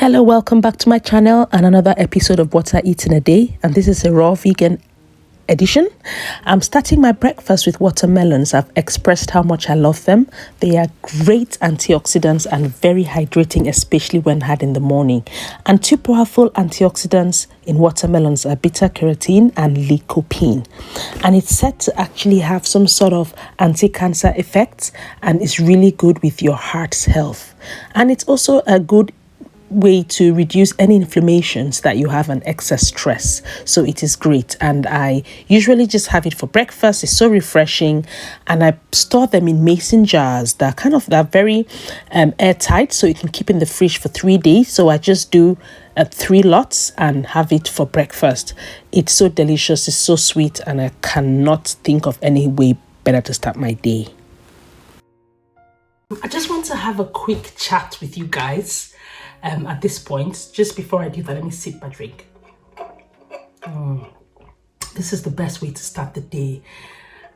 Hello, welcome back to my channel and another episode of What I Eat in a Day, and this is a raw vegan edition. I'm starting my breakfast with watermelons. I've expressed how much I love them. They are great antioxidants and very hydrating, especially when had in the morning. And two powerful antioxidants in watermelons are beta carotene and lycopene, and it's said to actually have some sort of anti-cancer effects and is really good with your heart's health. And it's also a good way to reduce any inflammations that you have and excess stress. So it is great, and I usually just have it for breakfast. It's so refreshing, and I store them in mason jars that are very airtight, so you can keep in the fridge for 3 days. So I just do 3 lots and have it for breakfast. It's so delicious, it's so sweet, and I cannot think of any way better to start my day. I just want to have a quick chat with you guys at this point. Just before I do that, let me sip my drink. This is the best way to start the day.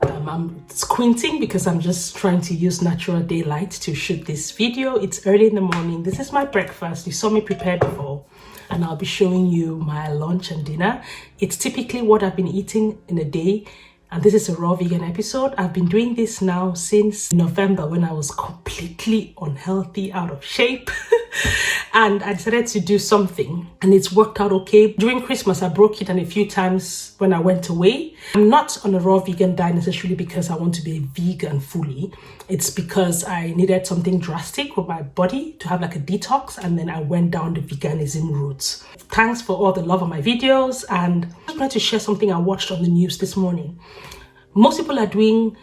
I'm squinting because I'm just trying to use natural daylight to shoot this video. It's early in the morning. This is my breakfast. You saw me prepare before, and I'll be showing you my lunch and dinner. It's typically what I've been eating in a day. And this is a raw vegan episode. I've been doing this now since November, when I was completely unhealthy, out of shape. And I decided to do something, and it's worked out okay. During Christmas, I broke it, and a few times when I went away. I'm not on a raw vegan diet necessarily because I want to be a vegan fully. It's because I needed something drastic with my body to have like a detox, and then I went down the veganism route. Thanks for all the love on my videos, and I just wanted to share something I watched on the news this morning. Most people are doing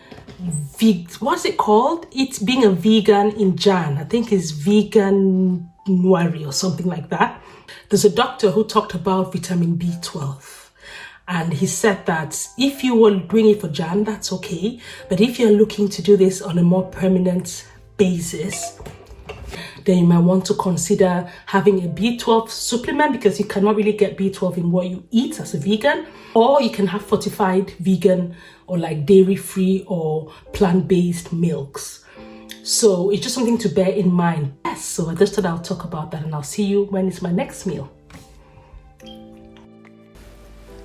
what's it called? It's being a vegan in Jan. I think it's Veganuary or something like that. There's a doctor who talked about vitamin B12. And he said that if you were doing it for Jan, that's okay. But if you're looking to do this on a more permanent basis, then you might want to consider having a B12 supplement, because you cannot really get B12 in what you eat as a vegan. Or you can have fortified vegan or like dairy-free or plant-based milks. So it's just something to bear in mind. Yes, so I just thought I'll talk about that, and I'll see you when it's my next meal.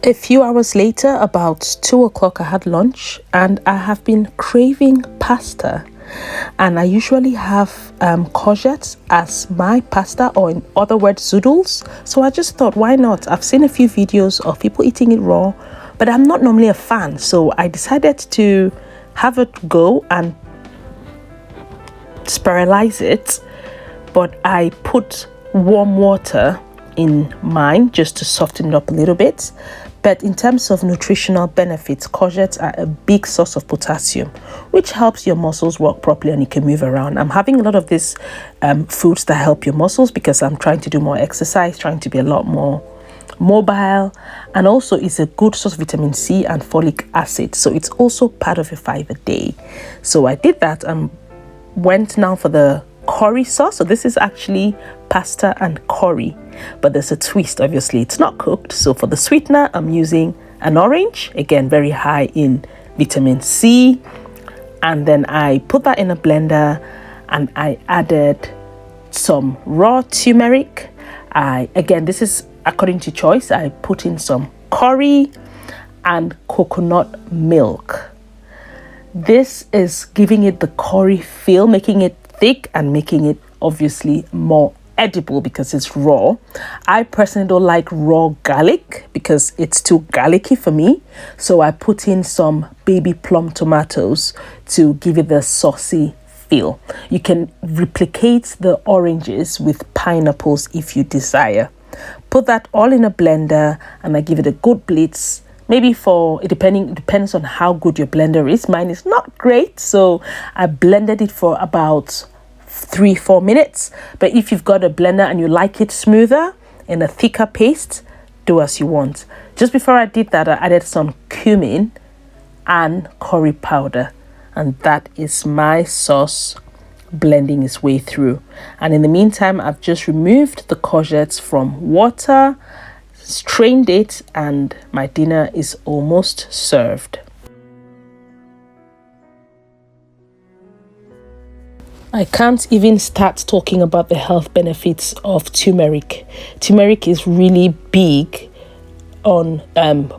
A few hours later, about 2 o'clock, I had lunch, and I have been craving pasta. And I usually have courgettes as my pasta, or in other words, noodles. So I just thought, why not? I've seen a few videos of people eating it raw, but I'm not normally a fan. So I decided to have a go and sterilize it. But I put warm water in mine just to soften it up a little bit. But in terms of nutritional benefits, courgettes are a big source of potassium, which helps your muscles work properly and you can move around. I'm having a lot of these foods that help your muscles because I'm trying to do more exercise, trying to be a lot more mobile, and also it's a good source of vitamin C and folic acid. So it's also part of your fiber day. So I did that and went now for the curry sauce. So this is actually pasta and curry, but there's a twist. Obviously it's not cooked. So for the sweetener, I'm using an orange, again very high in vitamin C, and then I put that in a blender and I added some raw turmeric. Again, this is according to choice. I put in some curry and coconut milk. This is giving it the curry feel, making it thick and making it obviously more edible because it's raw. I personally don't like raw garlic because it's too garlicky for me. So I put in some baby plum tomatoes to give it the saucy feel. You can replicate the oranges with pineapples if you desire. Put that all in a blender and I give it a good blitz. Maybe it depends on how good your blender is. Mine is not great, so I blended it for about 3-4 minutes. But if you've got a blender and you like it smoother in a thicker paste, do as you want. Just before I did that, I added some cumin and curry powder, and that is my sauce blending its way through. And in the meantime, I've just removed the courgettes from water, strained it, and my dinner is almost served. I can't even start talking about the health benefits of turmeric. Turmeric is really big on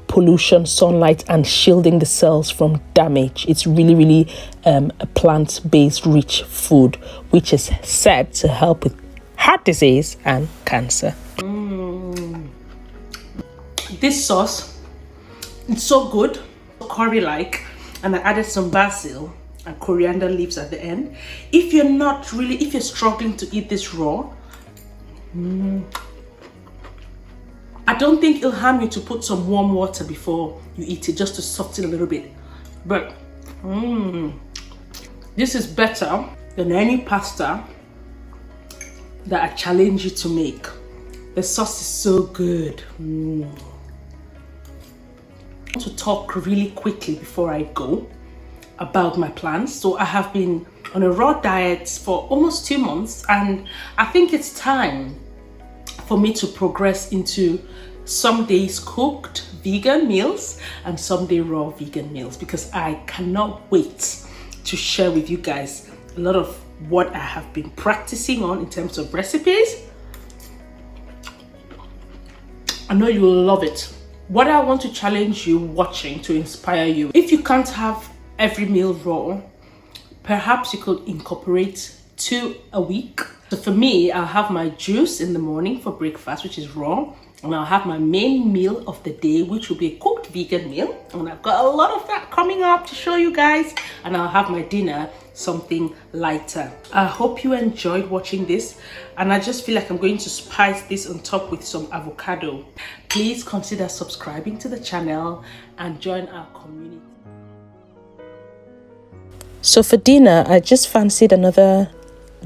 pollution, sunlight, and shielding the cells from damage. It's really a plant-based rich food, which is said to help with heart disease and cancer. This sauce, it's so good, curry-like, and I added some basil and coriander leaves at the end. If you're struggling to eat this raw, I don't think it'll harm you to put some warm water before you eat it, just to soften a little bit. But this is better than any pasta that I challenge you to make. The sauce is so good. I want to talk really quickly before I go about my plans. So I have been on a raw diet for almost 2 months, and I think it's time for me to progress into some days cooked vegan meals and some day raw vegan meals, because I cannot wait to share with you guys a lot of what I have been practicing on in terms of recipes. I know you will love it. What I want to challenge you watching to inspire you, if you can't have every meal raw, perhaps you could incorporate 2 a week. So for me, I'll have my juice in the morning for breakfast, which is raw, and I'll have my main meal of the day, which will be a cooked vegan meal, and I've got a lot of that coming up to show you guys, and I'll have my dinner something lighter. I hope you enjoyed watching this, and I just feel like I'm going to spice this on top with some avocado. Please consider subscribing to the channel and join our community. So for dinner, I just fancied another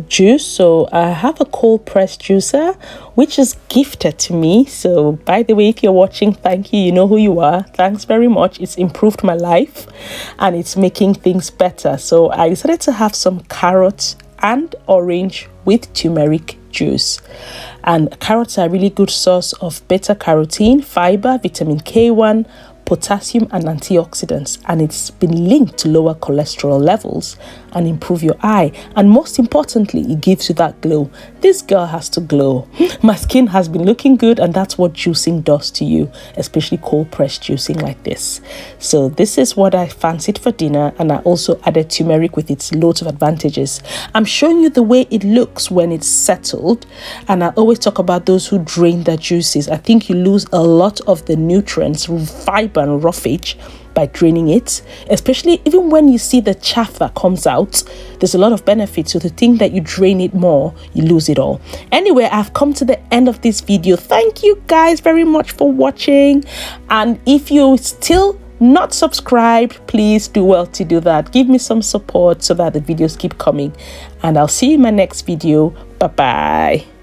juice, so I have a cold press juicer which is gifted to me. So by the way, if you're watching, thank you, you know who you are. Thanks very much. It's improved my life and it's making things better. So I decided to have some carrots and orange with turmeric juice. And carrots are a really good source of beta carotene, fiber, vitamin K1, potassium and antioxidants, and it's been linked to lower cholesterol levels and improve your eye, and most importantly, it gives you that glow. This girl has to glow. My skin has been looking good, and that's what juicing does to you, especially cold pressed juicing like this. So this is what I fancied for dinner, and I also added turmeric with its loads of advantages. I'm showing you the way it looks when it's settled, and I always talk about those who drain their juices. I think you lose a lot of the nutrients, fiber and roughage by draining it, especially even when you see the chaff that comes out. There's a lot of benefits, so to think that you drain it more, you lose it all. Anyway, I've come to the end of this video. Thank you guys very much for watching, and if you still not subscribed, please do well to do that. Give me some support so that the videos keep coming, and I'll see you in my next video. Bye bye.